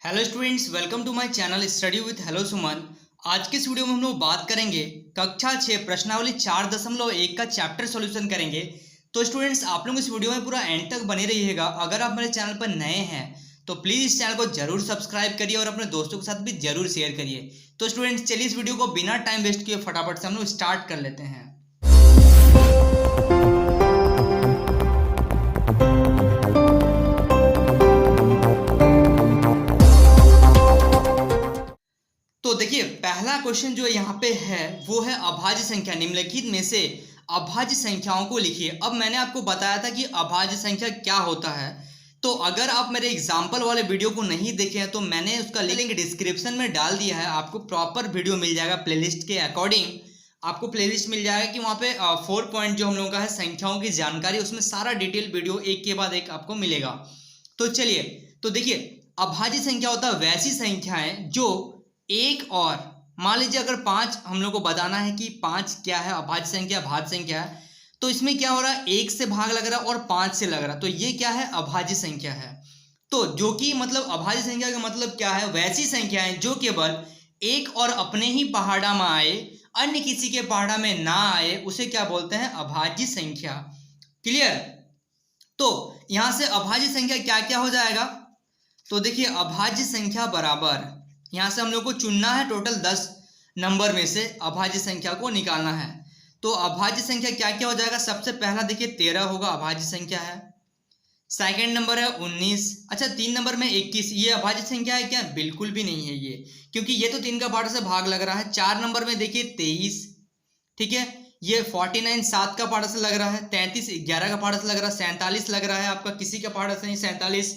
Hello students, welcome to my channel study with hello Suman. आज के इस वीडियो में हम लोग बात करेंगे कक्षा 6 प्रश्नावली 4.1 का चैप्टर सॉल्यूशन करेंगे। तो स्टूडेंट्स, आप लोग इस वीडियो में पूरा एंड तक बने रहिएगा। अगर आप मेरे चैनल पर नए हैं तो प्लीज़ इस चैनल को जरूर सब्सक्राइब करिए और अपने दोस्तों के साथ भी जरूर शेयर करिए। तो स्टूडेंट्स, चलिए इस वीडियो को बिना टाइम वेस्ट किए फटाफट से हम लोग स्टार्ट कर लेते हैं। तो देखिए, पहला क्वेश्चन जो यहाँ पे है वो है अभाज्य संख्या। निम्नलिखित में से अभाज्य संख्याओं को लिखिए। अब मैंने आपको बताया था कि अभाज्य संख्या क्या होता है। तो अगर आप मेरे एग्जाम्पल वाले वीडियो को नहीं देखे हैं तो मैंने उसका लिंक डिस्क्रिप्शन में डाल दिया है। आपको प्रॉपर वीडियो मिल जाएगा प्लेलिस्ट के अकॉर्डिंग। आपको प्लेलिस्ट मिल जाएगा कि वहाँ पे 4 पॉइंट जो हम लोगों का है संख्याओं की जानकारी, उसमें सारा डिटेल वीडियो एक के बाद एक आपको मिलेगा। तो चलिए, तो देखिए, अभाज्य संख्या होता है वैसी संख्याएं जो एक और, मान लीजिए अगर 5 हम लोग को बताना है कि 5 क्या है, अभाज्य संख्या भाज्य संख्या है, तो इसमें क्या हो रहा है, 1 से भाग लग रहा है और 5 से लग रहा है, तो ये क्या है, अभाज्य संख्या है। तो जो कि मतलब अभाज्य संख्या का मतलब क्या है, वैसी संख्याएं जो केवल एक और अपने ही पहाड़ा में आए, अन्य किसी के पहाड़ा में ना आए, उसे क्या बोलते हैं, अभाज्य संख्या। क्लियर। तो यहां से अभाज्य संख्या क्या क्या हो जाएगा, तो देखिए, अभाज्य संख्या बराबर, यहां से हम लोग को चुनना है टोटल 10 नंबर में से अभाज्य संख्या को निकालना है। तो अभाज्य संख्या क्या क्या हो जाएगा, सबसे पहला देखिए 13 होगा, अभाज्य संख्या है। सेकंड नंबर है 19। अच्छा, 3 नंबर में 21, ये अभाज्य संख्या है क्या, बिल्कुल भी नहीं है ये, क्योंकि ये तो 3 का पहाड़ से भाग लग रहा है। 4 नंबर में देखिए 23, ठीक है, ये 49 7 का पहाड़ से लग रहा है। 33 11 का पहाड़ से लग रहा है। 47 लग रहा है आपका किसी का पहाड़ से नहीं, 47,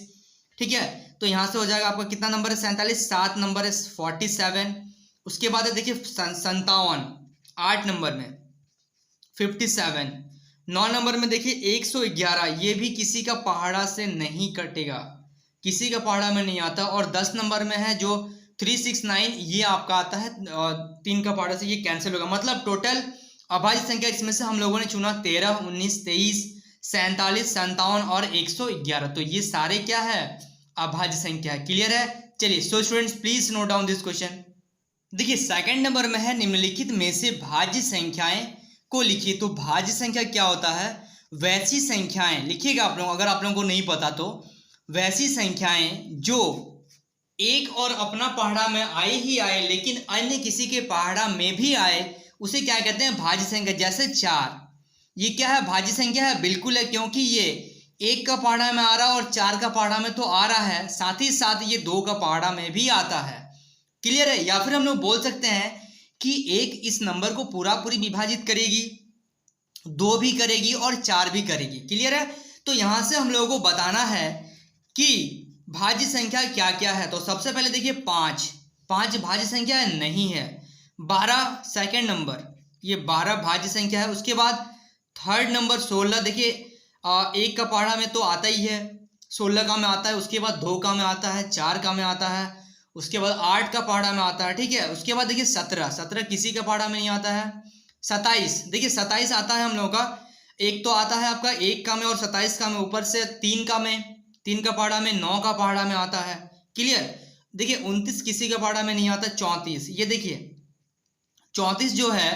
ठीक है। तो यहां से हो जाएगा आपका कितना नंबर है, 47। 7 नंबर है 47। उसके बाद है देखिए 57, 8 नंबर में 57। 9 नंबर में देखिए 111, ये भी किसी का पहाड़ा से नहीं कटेगा, किसी का पहाड़ा में नहीं आता। और 10 नंबर में है जो 369, ये आपका आता है 3 का पहाड़ा से, ये कैंसिल होगा। मतलब टोटल अभाज्य संख्या इसमें से हम लोगों ने चुना 13, 19, 23, 47, 57 और 111। तो ये सारे क्या है, अभाज्य संख्या। क्लियर है। चलिए, so students please note down this question. देखिए, सेकंड नंबर में है निम्नलिखित में से भाज्य संख्याएं को लिखिए। तो भाज्य संख्या क्या होता है, वैसी संख्याएं लिखिएगा आप लोग, अगर आप लोगों को नहीं पता तो, वैसी संख्याएं जो एक और अपना पहाड़ा में आए ही आए लेकिन अन्य किसी के पहाड़ा में भी आए, उसे क्या कहते हैं, भाज्य संख्या। जैसे 4, ये क्या है, भाज्य संख्या है, बिल्कुल है, क्योंकि ये 1 का पहाड़ा में आ रहा है और 4 का पहाड़ा में तो आ रहा है, साथ ही साथ ये 2 का पहाड़ा में भी आता है। क्लियर है। या फिर हम लोग बोल सकते हैं कि 1 इस नंबर को पूरा पूरी विभाजित करेगी, 2 भी करेगी और 4 भी करेगी। क्लियर है। तो यहां से हम लोगों को बताना है कि भाज्य संख्या क्या क्या है। तो सबसे पहले देखिए 5 भाज्य संख्या नहीं है। 12 सेकेंड नंबर, ये 12 भाज्य संख्या है। उसके बाद थर्ड नंबर 16, देखिए 1 का पहाड़ा में तो आता ही है, 16 का में आता है। उसके बाद 2 का में आता है, 4 का में आता है। उसके बाद 8 का पहाड़ा में आता है, ठीक है। उसके बाद देखिए 17 किसी का पहाड़ा में नहीं आता है। 27, देखिए 27 आता है हम लोगों का, एक तो आता है आपका 1 का में और 27 का में, ऊपर से 3 का में, 3 का पहाड़ा में, 9 का पहाड़ा में आता है। क्लियर। देखिए 29 किसी का पहाड़ा में नहीं आता। 34, ये देखिए 34 जो है,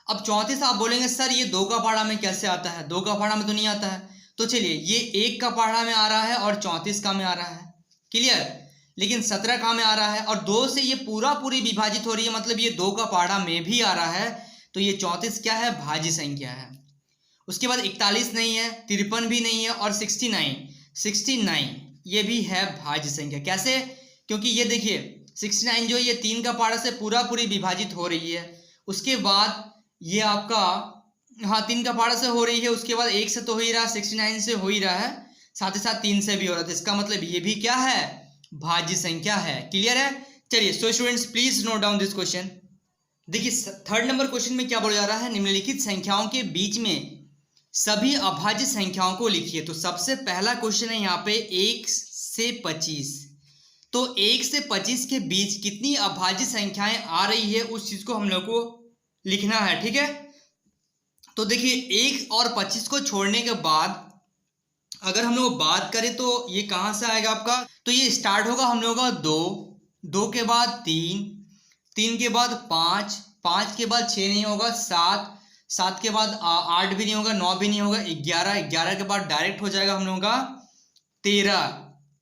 अब 34 आप बोलेंगे सर ये 2 का पहाड़ा में कैसे आता है, 2 का पहाड़ा में तो नहीं आता है। तो चलिए, ये 1 का पहाड़ा में आ रहा है और 34 का में आ रहा है। क्लियर। लेकिन 17 का में आ रहा है और 2 से ये पूरा पूरी विभाजित हो रही है, मतलब ये 2 का पहाड़ा में भी आ रहा है। तो ये 34 क्या है, भाज्य संख्या है। उसके बाद 41 नहीं है, 53 भी नहीं है और 69 ये भी है भाज्य संख्या। कैसे, क्योंकि ये देखिए 69 जो ये 3 का पहाड़ा से पूरा पूरी विभाजित हो रही है। उसके बाद ये आपका, हाँ 3 का पहाड़ा से हो रही है। उसके बाद 1 से तो हो ही रहा है, 69 से हो ही रहा है, साथ ही साथ 3 से भी हो रहा था। इसका मतलब ये भी क्या है, भाज्य संख्या है। क्लियर है। चलिए, so students please note down this question. देखिए थर्ड नंबर क्वेश्चन में क्या बोला जा रहा है, निम्नलिखित संख्याओं के बीच में सभी अभाज्य संख्याओं को लिखिए। तो सबसे पहला क्वेश्चन है यहाँ पे 1 से 25। तो 1 से 25 के बीच कितनी अभाज्य संख्याएं आ रही है, उस चीज को हम लोग को लिखना है, ठीक है। तो देखिए 1 और 25 को छोड़ने के बाद अगर हम लोग बात करें तो ये कहाँ से आएगा आपका, तो ये स्टार्ट होगा हम लोगों का 2, 2 के बाद 3, 3 के बाद 5, 5 के बाद 6 नहीं होगा 7, 7 के बाद 8 भी नहीं होगा, 9 भी नहीं होगा, 11, 11 के बाद डायरेक्ट हो जाएगा हम लोगों का 13,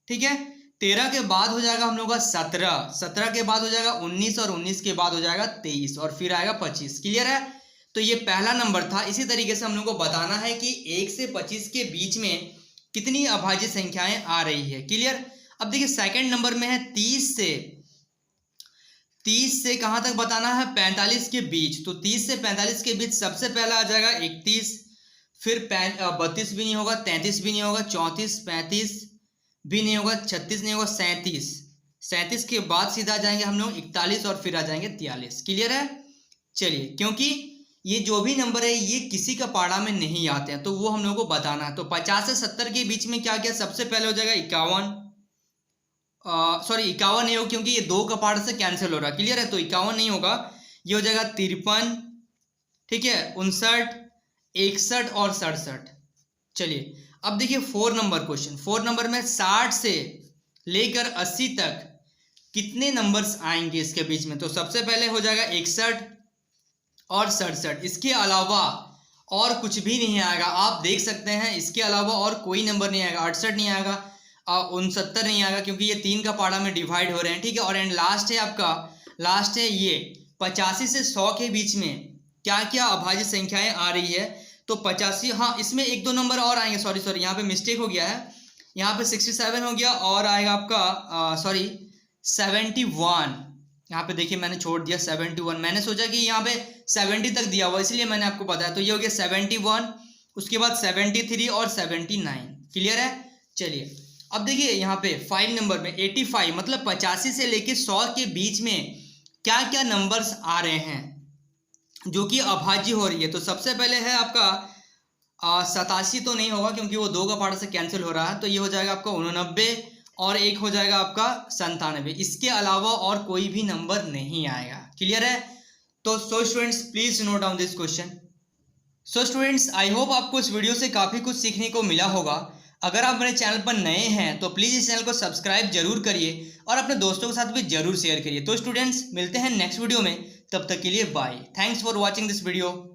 ठीक है। 13 के बाद हो जाएगा हम लोग का 17, 17 के बाद हो जाएगा 19 और 19 के बाद हो जाएगा 23 और फिर आएगा 25। क्लियर है। तो ये पहला नंबर था। इसी तरीके से हम लोग को बताना है कि 1 से 25 के बीच में कितनी अभाज्य संख्याएं आ रही है। क्लियर। अब देखिए सेकंड नंबर में है 30 से कहां तक बताना है, 45 के बीच। तो 30 से 45 के बीच सबसे पहला आ जाएगा 31, फिर 32 भी नहीं होगा, 33 भी नहीं होगा, 34, 35 भी नहीं होगा, 36 नहीं होगा, 37, 37 के बाद सीधा जाएंगे हम लोग 41 और फिर आ जाएंगे 43। क्लियर है। चलिए, क्योंकि ये जो भी नंबर है ये किसी का पाड़ा में नहीं आते हैं तो वो हम लोग को बताना है। तो 50 से 70 के बीच में क्या क्या, सबसे पहले हो जाएगा 51, सॉरी 51 नहीं होगा क्योंकि ये 2 का पार्ट से कैंसिल हो रहा है। क्लियर है। तो 51 नहीं होगा, ये हो जाएगा 53, ठीक है, 59, 61 और 67। चलिए अब देखिए 4 नंबर क्वेश्चन। 4 नंबर में 60 से लेकर 80 तक कितने नंबर्स आएंगे इसके बीच में। तो सबसे पहले हो जाएगा 61 और 67। इसके अलावा और कुछ भी नहीं आएगा। आप देख सकते हैं इसके अलावा और कोई नंबर नहीं आएगा। 68 नहीं आएगा, 69 नहीं आएगा क्योंकि ये 3 का पाड़ा में डिवाइड हो रहे हैं, ठीक है। और एंड लास्ट है आपका, लास्ट है ये 85 से 100 के बीच में क्या क्या अभाज्य संख्याएं आ रही है। तो 85, हाँ इसमें 1-2 नंबर और आएंगे, सॉरी यहाँ पे मिस्टेक हो गया है, यहाँ पे 67 हो गया और आएगा आपका 71। यहाँ पे देखिए मैंने छोड़ दिया 71, मैंने सोचा कि यहाँ पे 70 तक दिया हुआ इसलिए मैंने आपको बताया। तो ये हो गया 71, उसके बाद 73 और 79। क्लियर है। चलिए अब देखिए यहाँ पे 5 नंबर में 85, मतलब 85 से लेके 100 के बीच में क्या क्या नंबर्स आ रहे हैं जो कि अभाज्य हो रही है। तो सबसे पहले है आपका 87 तो नहीं होगा क्योंकि वो 2 का पार्ट से कैंसिल हो रहा है, तो ये हो जाएगा आपका 89 और एक हो जाएगा आपका 97। इसके अलावा और कोई भी नंबर नहीं आएगा। क्लियर है। तो so students please note down this question. So students I hope आपको इस वीडियो से काफ़ी कुछ सीखने को मिला होगा। अगर आप मेरे चैनल पर नए हैं तो प्लीज़ इस चैनल को सब्सक्राइब जरूर करिए और अपने दोस्तों के साथ भी जरूर शेयर करिए। तो स्टूडेंट्स मिलते हैं नेक्स्ट वीडियो में, तब तक के लिए bye. Thanks for watching this video.